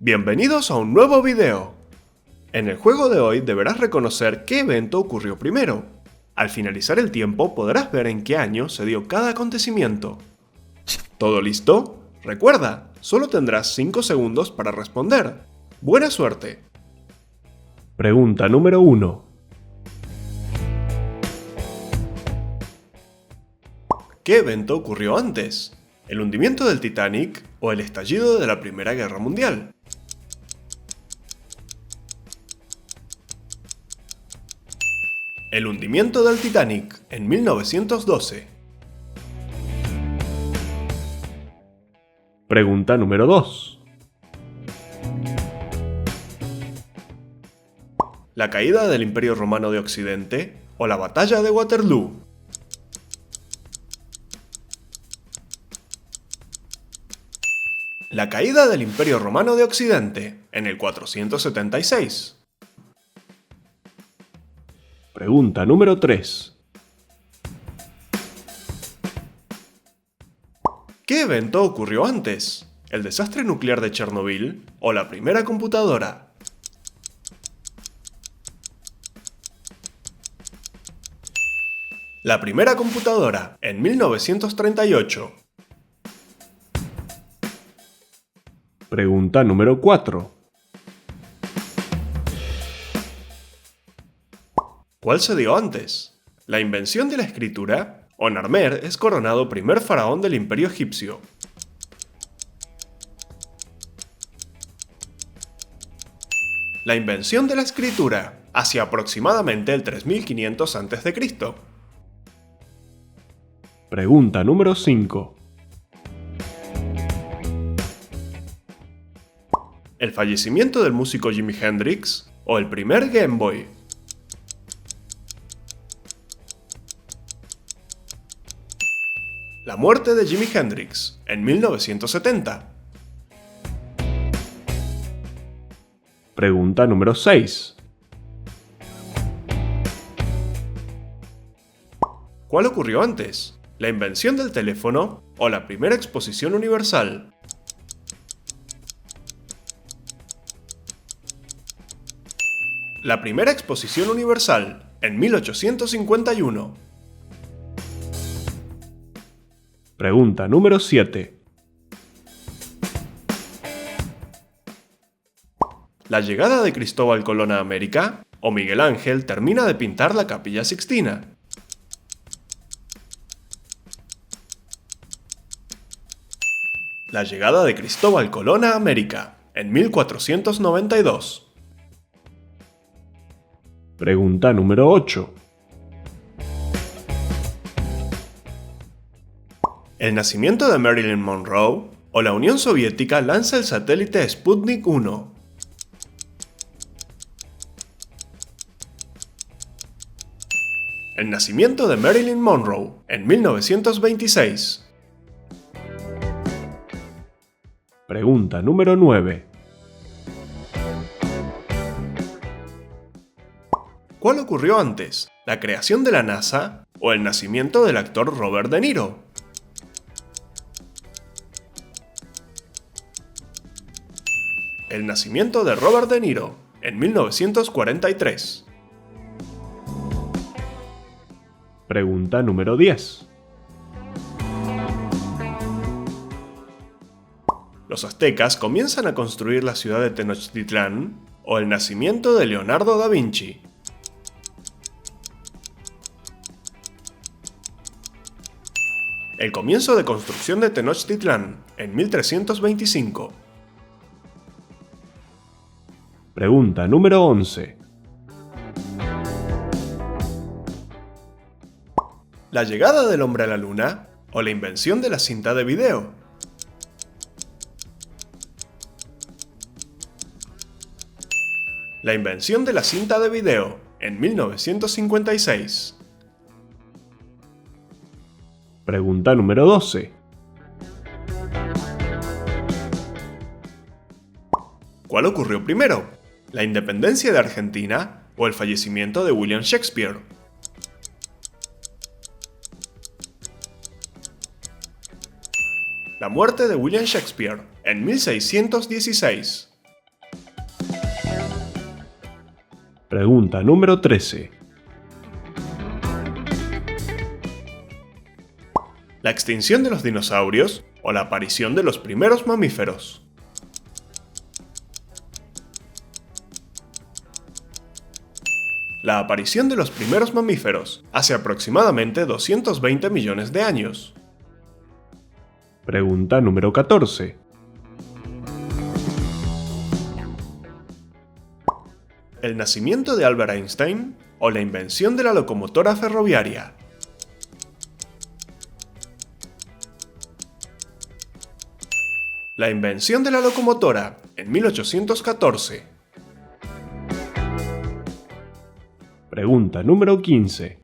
Bienvenidos a un nuevo video. En el juego de hoy deberás reconocer qué evento ocurrió primero. Al finalizar el tiempo podrás ver en qué año se dio cada acontecimiento. ¿Todo listo? Recuerda, solo tendrás 5 segundos para responder. ¡Buena suerte! Pregunta número 1. ¿Qué evento ocurrió antes? ¿El hundimiento del Titanic o el estallido de la Primera Guerra Mundial? El hundimiento del Titanic en 1912. Pregunta número 2. ¿La caída del Imperio Romano de Occidente o la batalla de Waterloo? La caída del Imperio Romano de Occidente en el 476. Pregunta número 3. ¿Qué evento ocurrió antes? ¿El desastre nuclear de Chernobyl o la primera computadora? La primera computadora en 1938. Pregunta número 4. ¿Cuál se dio antes? ¿La invención de la escritura o Narmer es coronado primer faraón del Imperio Egipcio? La invención de la escritura, hacia aproximadamente el 3500 a.C. Pregunta número 5. ¿El fallecimiento del músico Jimi Hendrix o el primer Game Boy? La muerte de Jimi Hendrix en 1970. Pregunta número 6. ¿Cuál ocurrió antes? ¿La invención del teléfono o la primera exposición universal? La primera exposición universal en 1851. Pregunta número 7. ¿La llegada de Cristóbal Colón a América o Miguel Ángel termina de pintar la Capilla Sixtina? La llegada de Cristóbal Colón a América en 1492. Pregunta número 8. ¿El nacimiento de Marilyn Monroe o la Unión Soviética lanza el satélite Sputnik 1? El nacimiento de Marilyn Monroe en 1926. Pregunta número 9. ¿Cuál ocurrió antes? ¿La creación de la NASA o el nacimiento del actor Robert De Niro? El nacimiento de Robert De Niro en 1943. Pregunta número 10. ¿Los aztecas comienzan a construir la ciudad de Tenochtitlán o el nacimiento de Leonardo da Vinci? El comienzo de construcción de Tenochtitlán en 1325. Pregunta número 11. ¿La llegada del hombre a la luna o la invención de la cinta de video? La invención de la cinta de video en 1956. Pregunta número 12. ¿Cuál ocurrió primero? ¿La independencia de Argentina o el fallecimiento de William Shakespeare? La muerte de William Shakespeare en 1616. Pregunta número 13. ¿La extinción de los dinosaurios o la aparición de los primeros mamíferos? La aparición de los primeros mamíferos hace aproximadamente 220 millones de años. Pregunta número 14. ¿El nacimiento de Albert Einstein o la invención de la locomotora ferroviaria? La invención de la locomotora en 1814. Pregunta número 15.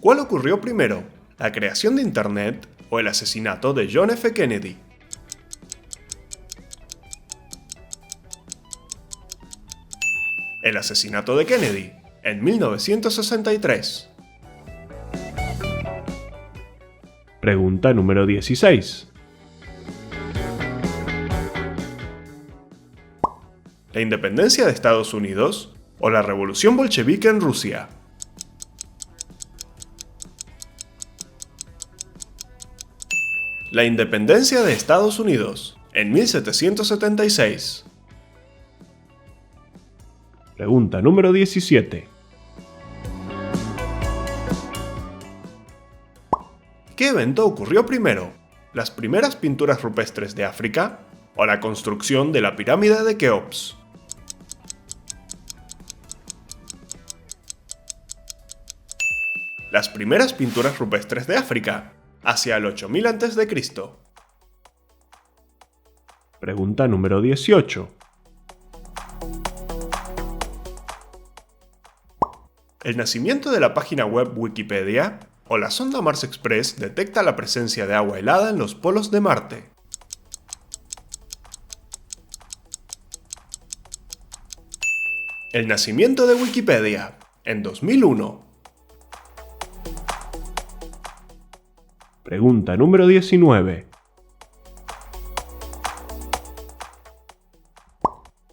¿Cuál ocurrió primero, la creación de Internet o el asesinato de John F. Kennedy? El asesinato de Kennedy en 1963. Pregunta número 16. ¿La independencia de Estados Unidos o la revolución bolchevique en Rusia? La independencia de Estados Unidos en 1776. Pregunta número 17. ¿Qué evento ocurrió primero? ¿Las primeras pinturas rupestres de África o la construcción de la pirámide de Keops? Las primeras pinturas rupestres de África, hacia el 8000 a.C. Pregunta número 18. ¿El nacimiento de la página web Wikipedia o la sonda Mars Express detecta la presencia de agua helada en los polos de Marte? El nacimiento de Wikipedia, en 2001. Pregunta número 19.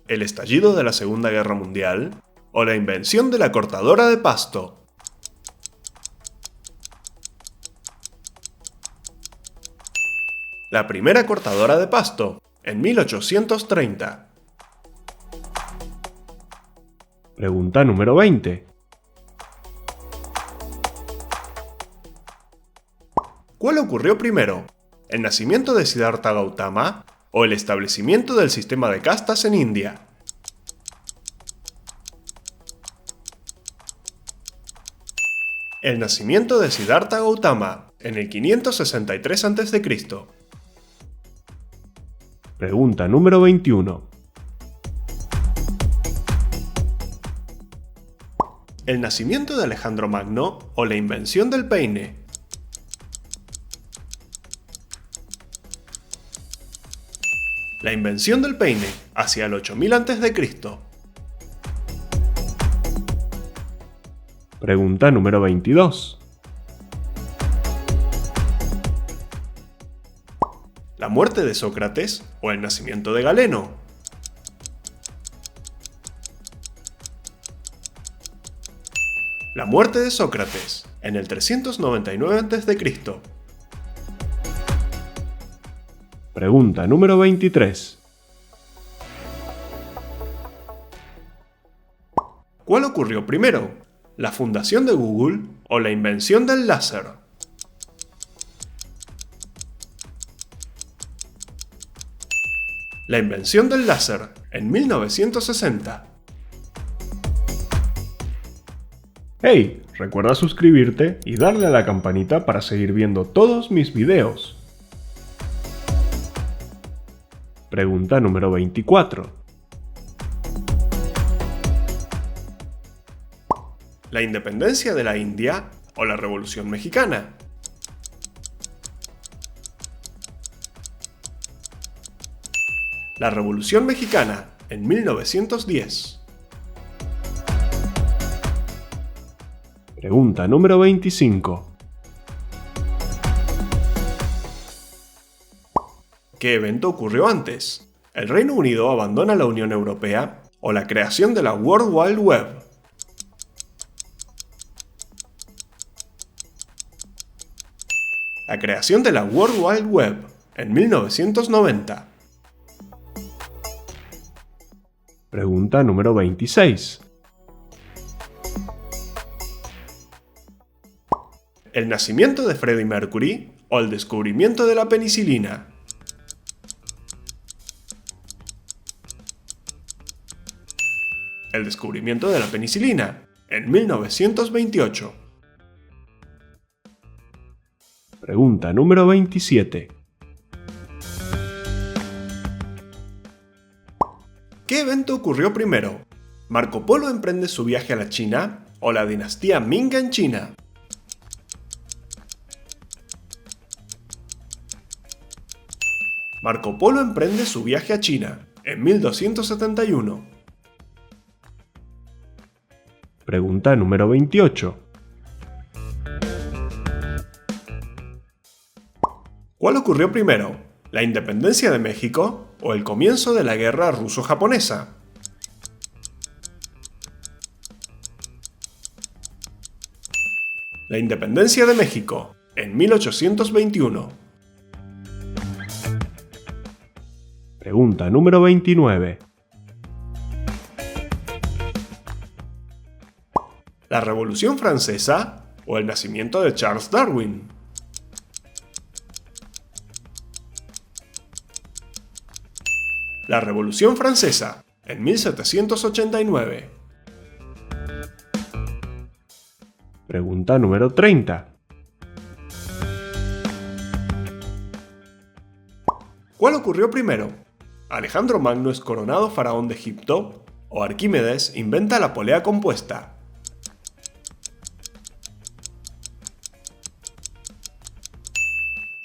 ¿El estallido de la Segunda Guerra Mundial o la invención de la cortadora de pasto? La primera cortadora de pasto, en 1830. Pregunta número 20. ¿Cuál ocurrió primero? ¿El nacimiento de Siddhartha Gautama o el establecimiento del sistema de castas en India? El nacimiento de Siddhartha Gautama en el 563 a.C. Pregunta número 21. ¿El nacimiento de Alejandro Magno o la invención del peine? La invención del peine, hacia el 8000 a.C. Pregunta número 22. ¿La muerte de Sócrates o el nacimiento de Galeno? La muerte de Sócrates, en el 399 a.C. Pregunta número 23. ¿Cuál ocurrió primero? ¿La fundación de Google o la invención del láser? La invención del láser, en 1960. ¡Hey! Recuerda suscribirte y darle a la campanita para seguir viendo todos mis videos. Pregunta número 24. ¿La independencia de la India o la Revolución Mexicana? La Revolución Mexicana, en 1910. Pregunta número 25. ¿Qué evento ocurrió antes? ¿El Reino Unido abandona la Unión Europea o la creación de la World Wide Web? La creación de la World Wide Web en 1990. Pregunta número 26. ¿El nacimiento de Freddie Mercury o el descubrimiento de la penicilina? El descubrimiento de la penicilina en 1928. Pregunta número 27. ¿Qué evento ocurrió primero? ¿Marco Polo emprende su viaje a la China o la dinastía Ming en China? Marco Polo emprende su viaje a China en 1271. Pregunta número 28. ¿Cuál ocurrió primero? ¿La independencia de México o el comienzo de la guerra ruso-japonesa? La independencia de México en 1821. Pregunta número 29. ¿La Revolución Francesa o el nacimiento de Charles Darwin? La Revolución Francesa en 1789. Pregunta número 30. ¿Cuál ocurrió primero? ¿Alejandro Magno es coronado faraón de Egipto o Arquímedes inventa la polea compuesta?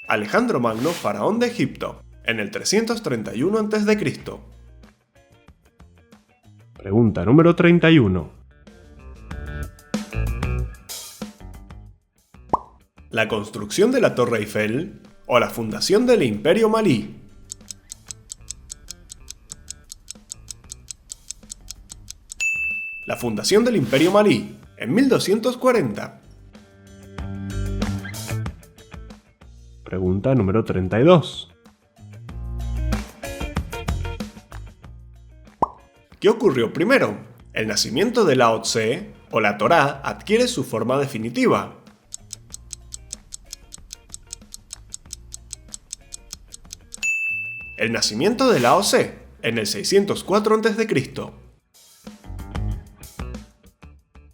Alejandro Magno, faraón de Egipto, en el 331 a.C. Pregunta número 31. ¿La construcción de la Torre Eiffel o la fundación del Imperio Malí? La fundación del Imperio Malí, en 1240. Pregunta número 32. ¿Qué ocurrió primero? ¿El nacimiento de Lao Tse o la Torá adquiere su forma definitiva? El nacimiento de Lao Tse, en el 604 a.C.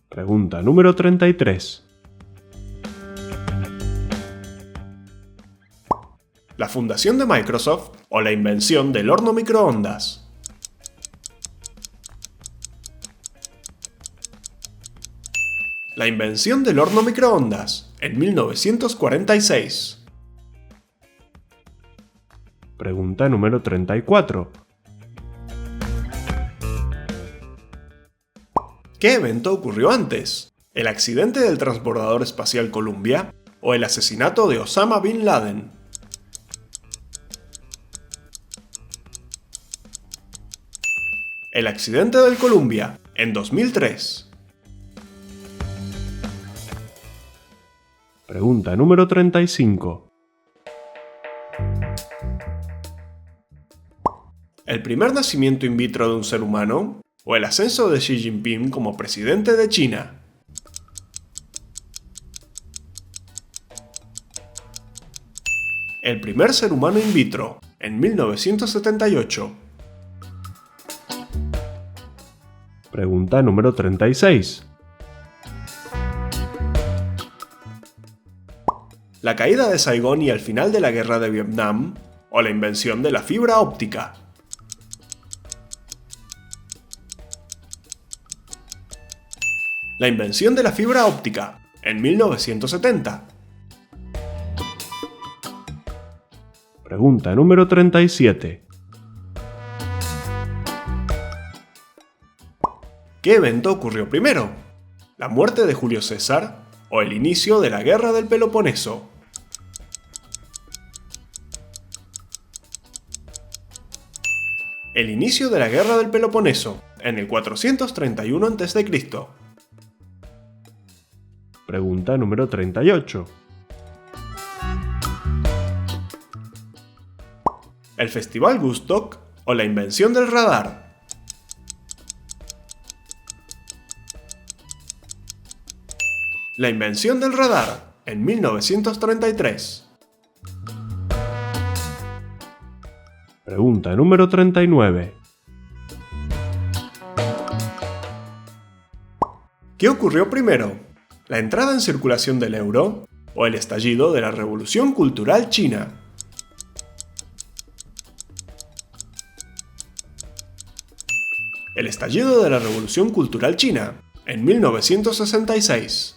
Pregunta número 33. ¿La fundación de Microsoft o la invención del horno microondas? La invención del horno microondas, en 1946. Pregunta número 34. ¿Qué evento ocurrió antes? ¿El accidente del transbordador espacial Columbia o el asesinato de Osama Bin Laden? El accidente del Columbia, en 2003. Pregunta número 35. ¿El primer nacimiento in vitro de un ser humano o el ascenso de Xi Jinping como presidente de China? El primer ser humano in vitro, en 1978. Pregunta número 36. ¿La caída de Saigón y el final de la guerra de Vietnam o la invención de la fibra óptica? La invención de la fibra óptica, en 1970. Pregunta número 37. ¿Qué evento ocurrió primero? ¿La muerte de Julio César o el inicio de la Guerra del Peloponeso? El inicio de la Guerra del Peloponeso, en el 431 a.C. Pregunta número 38. El Festival Woodstock o la invención del radar. La invención del radar, en 1933. Pregunta número 39. ¿Qué ocurrió primero? ¿La entrada en circulación del euro o el estallido de la Revolución Cultural China? El estallido de la Revolución Cultural China, en 1966.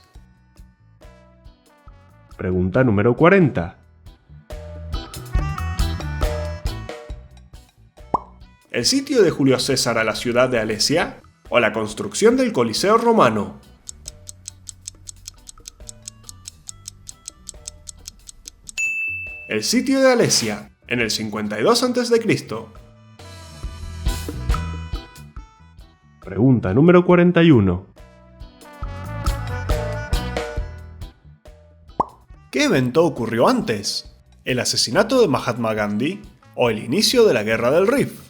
Pregunta número 40. ¿El sitio de Julio César a la ciudad de Alesia o la construcción del Coliseo romano? El sitio de Alesia, en el 52 a.C. Pregunta número 41. ¿Qué evento ocurrió antes? ¿El asesinato de Mahatma Gandhi o el inicio de la Guerra del Rif?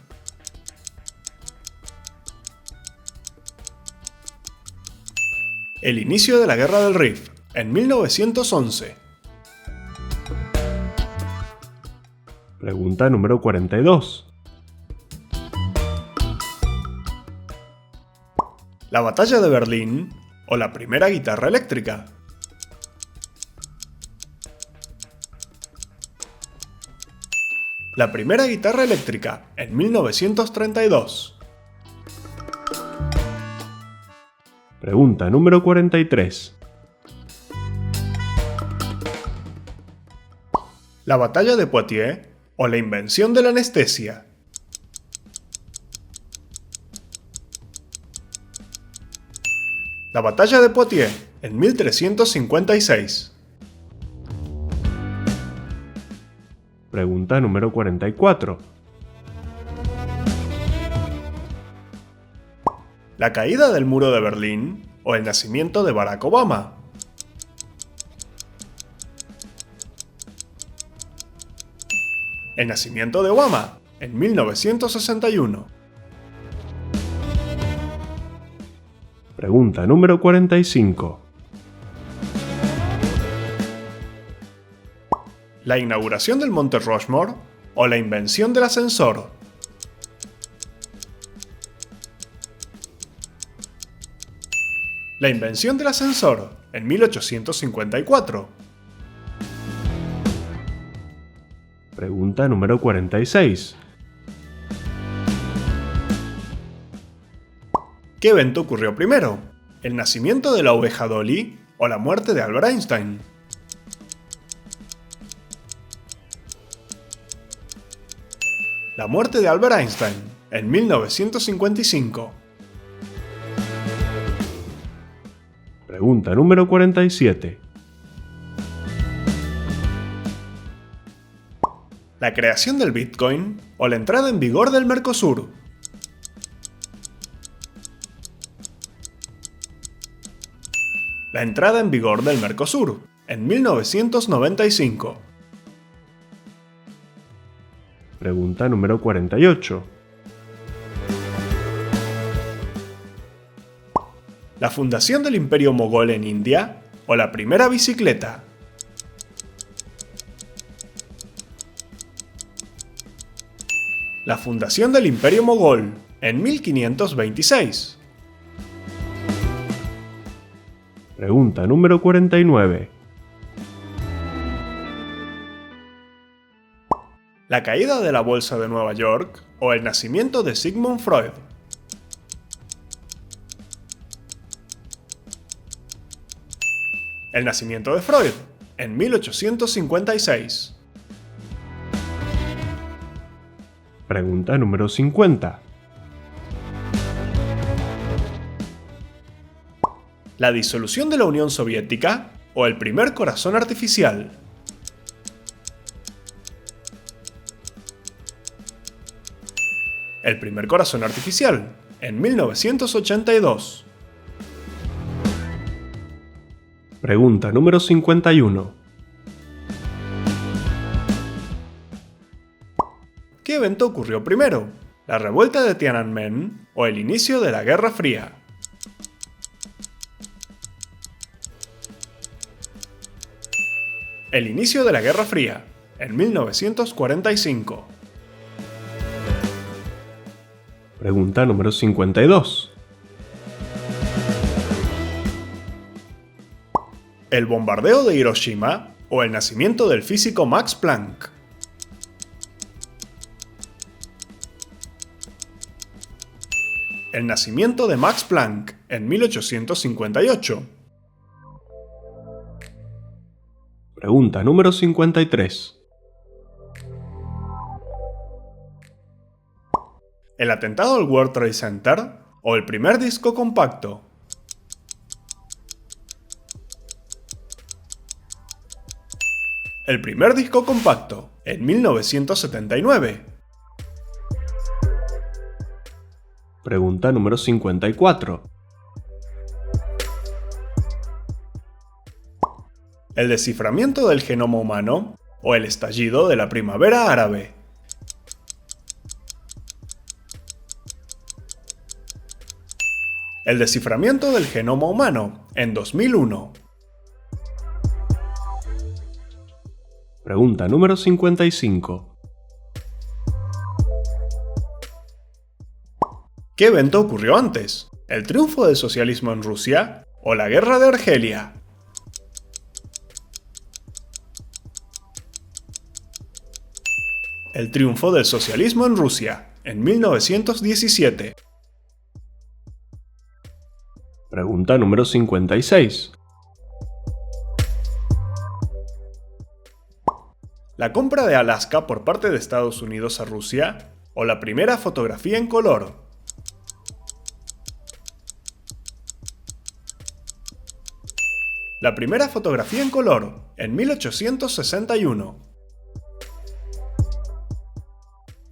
El inicio de la Guerra del Rif, en 1911. Pregunta número 42. ¿La batalla de Berlín o la primera guitarra eléctrica? La primera guitarra eléctrica, en 1932. Pregunta número 43. ¿La batalla de Poitiers o la invención de la anestesia? La batalla de Poitiers, en 1356. Pregunta número 44. ¿La caída del muro de Berlín o el nacimiento de Barack Obama? El nacimiento de Obama, en 1961. Pregunta número 45. ¿La inauguración del Monte Rushmore o la invención del ascensor? La invención del ascensor, en 1854. Pregunta número 46. ¿Qué evento ocurrió primero? ¿El nacimiento de la oveja Dolly o la muerte de Albert Einstein? La muerte de Albert Einstein, en 1955. Pregunta número 47. ¿La creación del Bitcoin o la entrada en vigor del Mercosur? La entrada en vigor del Mercosur, en 1995. Pregunta número 48. ¿La fundación del Imperio Mogol en India o la primera bicicleta? La fundación del Imperio Mogol, en 1526. Pregunta número 49. ¿La caída de la Bolsa de Nueva York o el nacimiento de Sigmund Freud? El nacimiento de Freud, en 1856. Pregunta número 50. ¿La disolución de la Unión Soviética o el primer corazón artificial? el primer corazón artificial, en 1982. Pregunta número 51. ¿Qué evento ocurrió primero? ¿La revuelta de Tiananmen o el inicio de la Guerra Fría? El inicio de la Guerra Fría, en 1945. Pregunta número 52. ¿El bombardeo de Hiroshima o el nacimiento del físico Max Planck? El nacimiento de Max Planck en 1858. Pregunta número 53. ¿El atentado al World Trade Center o el primer disco compacto? El primer disco compacto, en 1979. Pregunta número 54. ¿El desciframiento del genoma humano o el estallido de la primavera árabe? El desciframiento del genoma humano, en 2001. Pregunta número 55. ¿Qué evento ocurrió antes? ¿El triunfo del socialismo en Rusia o la guerra de Argelia? El triunfo del socialismo en Rusia, en 1917. Pregunta número 56. ¿La compra de Alaska por parte de Estados Unidos a Rusia o la primera fotografía en color? La primera fotografía en color, en 1861.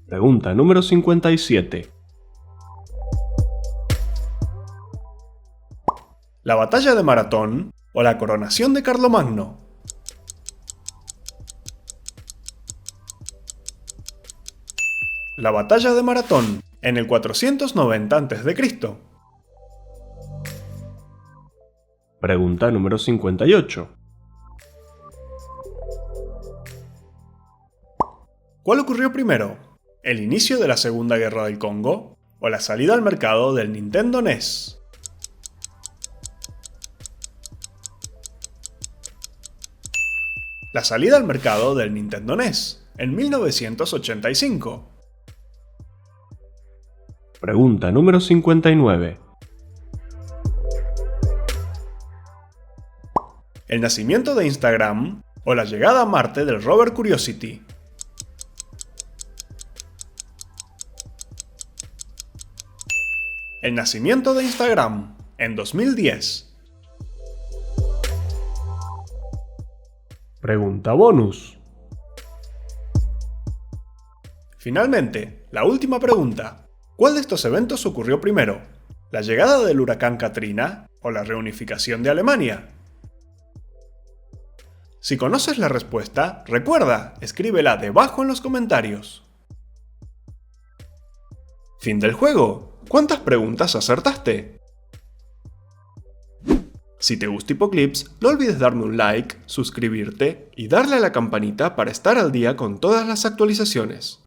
Pregunta número 57. ¿La batalla de Maratón o la coronación de Carlomagno? La batalla de Maratón, en el 490 a.C. Pregunta número 58. ¿Cuál ocurrió primero? ¿El inicio de la Segunda Guerra del Congo o la salida al mercado del Nintendo NES? La salida al mercado del Nintendo NES, en 1985. Pregunta número 59. ¿El nacimiento de Instagram o la llegada a Marte del rover Curiosity? El nacimiento de Instagram, en 2010. Pregunta bonus. Finalmente, la última pregunta. ¿Cuál de estos eventos ocurrió primero? ¿La llegada del huracán Katrina o la reunificación de Alemania? Si conoces la respuesta, recuerda, escríbela debajo en los comentarios. Fin del juego. ¿Cuántas preguntas acertaste? Si te gusta Hipoclips, no olvides darme un like, suscribirte y darle a la campanita para estar al día con todas las actualizaciones.